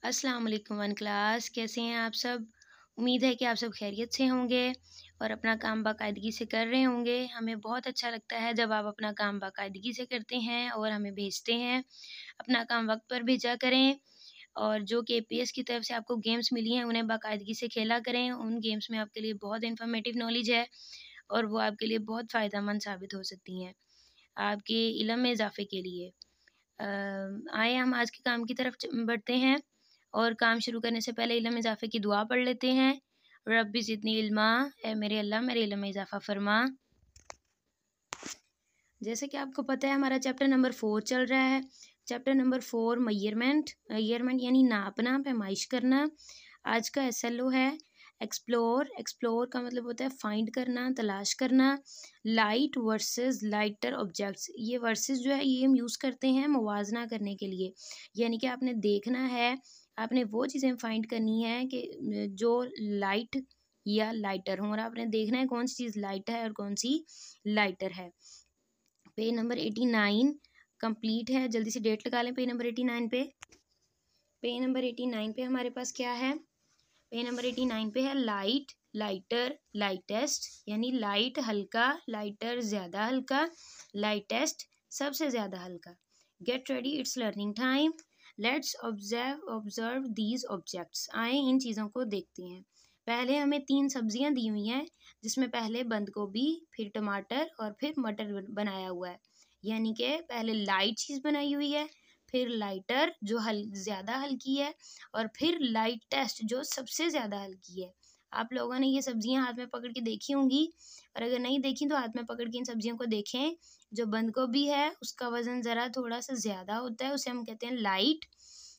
अस्सलाम वालेकुम one class, कैसे हैं आप सब। उम्मीद है कि आप सब खैरियत से होंगे और अपना काम बाकायदगी से कर रहे होंगे। हमें बहुत अच्छा लगता है जब आप अपना काम बाकायदगी से करते हैं और हमें भेजते हैं। अपना काम वक्त पर भेजा करें और जो केपीएस की तरफ से आपको गेम्स मिली हैं उन्हें बाकायदगी से खेला करें। उन गेम्स में आपके लिए बहुत इन्फॉर्मेटिव नॉलेज है और वो आपके लिए बहुत फ़ायदेमंद साबित हो सकती हैं, आपके इल्म में इजाफ़े के लिए। आइए हम आज के काम की तरफ बढ़ते हैं और काम शुरू करने से पहले इल्म इजाफ़े की दुआ पढ़ लेते हैं। रब्बि ज़िदनी इल्मा, ऐ मेरे अल्लाह मेरे इल्म में इजाफ़ा फ़रमा। जैसे कि आपको पता है हमारा चैप्टर नंबर 4 चल रहा है। चैप्टर नंबर 4 मेजरमेंट यानी नापना, पैमाइश करना। आज का एसएलओ है एक्सप्लोर। एक्सप्लोर का मतलब होता है फाइंड करना, तलाश करना। लाइट वर्सेस लाइटर ऑब्जेक्ट्स, ये वर्सेस जो है ये हम यूज़ करते हैं मुवाजना करने के लिए। यानी कि आपने देखना है, आपने वो चीज़ें फाइंड करनी है कि जो लाइट या लाइटर हों और आपने देखना है कौन सी चीज़ लाइट है और कौन सी लाइटर है। पेज नंबर 89 कंप्लीट है। जल्दी से डेट लगा लें पेज नंबर 89 पे। पेज नंबर 89 पे हमारे पास क्या है? पेज नंबर 89 पे है लाइट, लाइटर, लाइटेस्ट। यानी लाइट हल्का, लाइटर ज़्यादा हल्का, लाइटेस्ट सबसे ज़्यादा हल्का। Get ready, it's learning time. Let's observe these objects. आए इन चीज़ों को देखते हैं। पहले हमें 3 सब्जियां दी हुई हैं, जिसमें पहले बंद गोभी, फिर टमाटर और फिर मटर बनाया हुआ है। यानी कि पहले लाइट चीज़ बनाई हुई है, फिर लाइटर जो ज़्यादा हल्की है, और फिर लाइटेस्ट जो सबसे ज़्यादा हल्की है। आप लोगों ने ये सब्जियां हाथ में पकड़ के देखी होंगी, और अगर नहीं देखी तो हाथ में पकड़ के इन सब्जियों को देखें। जो बंद गोभी है उसका वज़न ज़रा थोड़ा सा ज़्यादा होता है, उसे हम कहते हैं लाइट,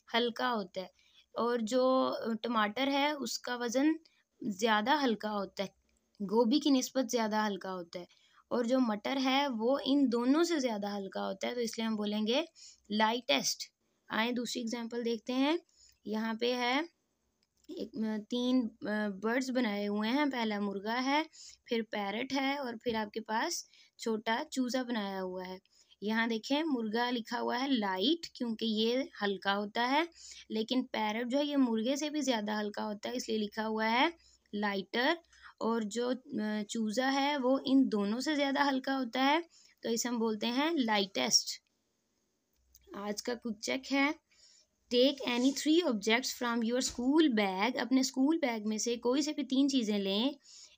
हल्का होता है। और जो टमाटर है उसका वज़न ज़्यादा हल्का होता है, गोभी की निस्बत ज़्यादा हल्का होता है। और जो मटर है वो इन दोनों से ज़्यादा हल्का होता है, तो इसलिए हम बोलेंगे लाइटेस्ट। आए दूसरी एग्जांपल देखते हैं। यहाँ पे है 3 बर्ड्स बनाए हुए हैं। पहला मुर्गा है, फिर पैरट है और फिर आपके पास छोटा चूज़ा बनाया हुआ है। यहाँ देखें मुर्गा लिखा हुआ है लाइट, क्योंकि ये हल्का होता है, लेकिन पैरट जो है ये मुर्गे से भी ज़्यादा हल्का होता है, इसलिए लिखा हुआ है लाइटर। और जो चूज़ा है वो इन दोनों से ज़्यादा हल्का होता है, तो इसे हम बोलते हैं लाइटेस्ट। आज का क्विक चेक है। Take any 3 objects from your school bag. अपने स्कूल बैग में से कोई से भी 3 चीज़ें लें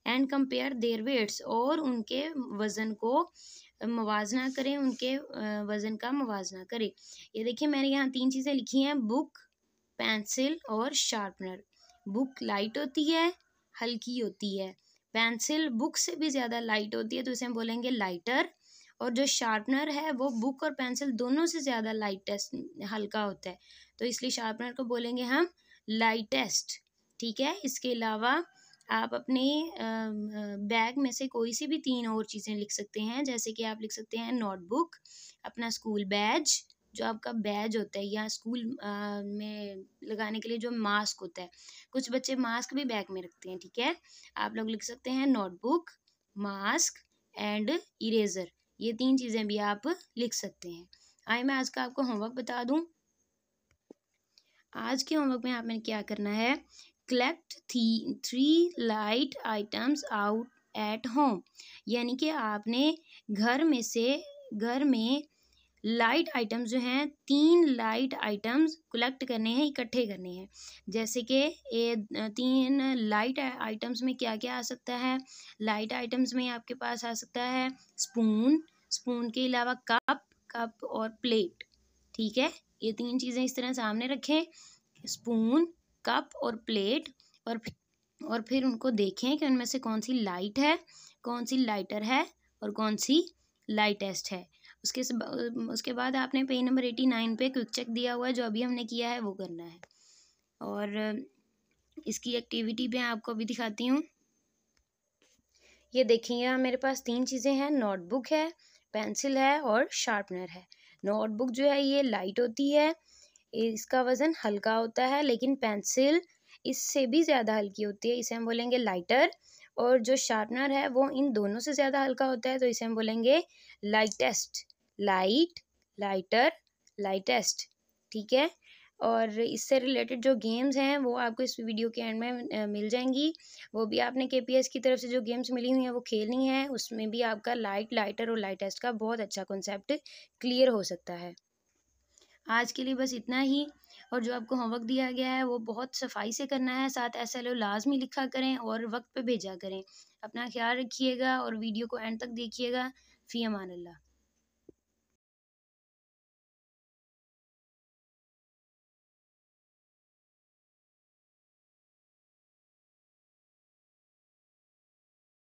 एंड कंपेयर देयर वेट्स, और उनके वज़न को मुवाजना करें, उनके वज़न का मुवाजना करें। ये देखिए मैंने यहाँ 3 चीज़ें लिखी हैं, बुक, पेंसिल और शार्पनर। बुक लाइट होती है, हल्की होती है। पेंसिल बुक से भी ज़्यादा लाइट होती है, तो इसे हम बोलेंगे लाइटर। और जो शार्पनर है वो बुक और पेंसिल दोनों से ज़्यादा लाइटेस्ट हल्का होता है, तो इसलिए शार्पनर को बोलेंगे हम लाइटेस्ट। ठीक है, इसके अलावा आप अपने बैग में से कोई सी भी 3 और चीज़ें लिख सकते हैं। जैसे कि आप लिख सकते हैं नोटबुक, अपना स्कूल बैज, जो आपका बैज होता है या स्कूल में लगाने के लिए जो मास्क होता है, कुछ बच्चे मास्क भी बैग में रखते हैं। ठीक है, आप लोग लिख सकते हैं नोटबुक, मास्क एंड इरेज़र। ये 3 चीज़ें भी आप लिख सकते हैं। आइए मैं आज का आपको होमवर्क बता दूं। आज के होमवर्क में आपने क्या करना है, collect 3 light items out at home. यानी कि आपने घर में लाइट आइटम्स जो हैं, 3 लाइट आइटम्स कलेक्ट करने हैं, इकट्ठे करने हैं। जैसे कि 3 लाइट आइटम्स में क्या क्या आ सकता है। लाइट आइटम्स में आपके पास आ सकता है स्पून, स्पून के अलावा कप और प्लेट। ठीक है, ये 3 चीज़ें इस तरह सामने रखें, स्पून, कप और प्लेट, और फिर उनको देखें कि उनमें से कौन सी लाइट है, कौन सी लाइटर है और कौन सी लाइटेस्ट है। उसके बाद आपने पेज नंबर 89 पे क्विक चेक दिया हुआ है, जो अभी हमने किया है वो करना है। और इसकी एक्टिविटी भी आपको अभी दिखाती हूँ। ये देखिए यहाँ मेरे पास 3 चीज़ें हैं, नोटबुक है, पेंसिल है और शार्पनर है। नोटबुक जो है ये लाइट होती है, इसका वज़न हल्का होता है, लेकिन पेंसिल इससे भी ज़्यादा हल्की होती है, इसे हम बोलेंगे लाइटर। और जो शार्पनर है वो इन दोनों से ज़्यादा हल्का होता है, तो इसे हम बोलेंगे लाइटेस्ट। Light, lighter, lightest. ठीक है, और इससे रिलेटेड जो गेम्स हैं वो आपको इस वीडियो के एंड में मिल जाएंगी। वो भी आपने केपीएस की तरफ से जो गेम्स मिली हुई हैं वो खेलनी है। उसमें भी आपका लाइटर और लाइट टेस्ट का बहुत अच्छा कॉन्सेप्ट क्लियर हो सकता है। आज के लिए बस इतना ही। और जो आपको होमवर्क दिया गया है वो बहुत सफाई से करना है, साथ एसएलओ लाजमी लिखा करें और वक्त पे भेजा करें। अपना ख्याल रखिएगा और वीडियो को एंड तक देखिएगा। फ़ी अमान अल्लाह।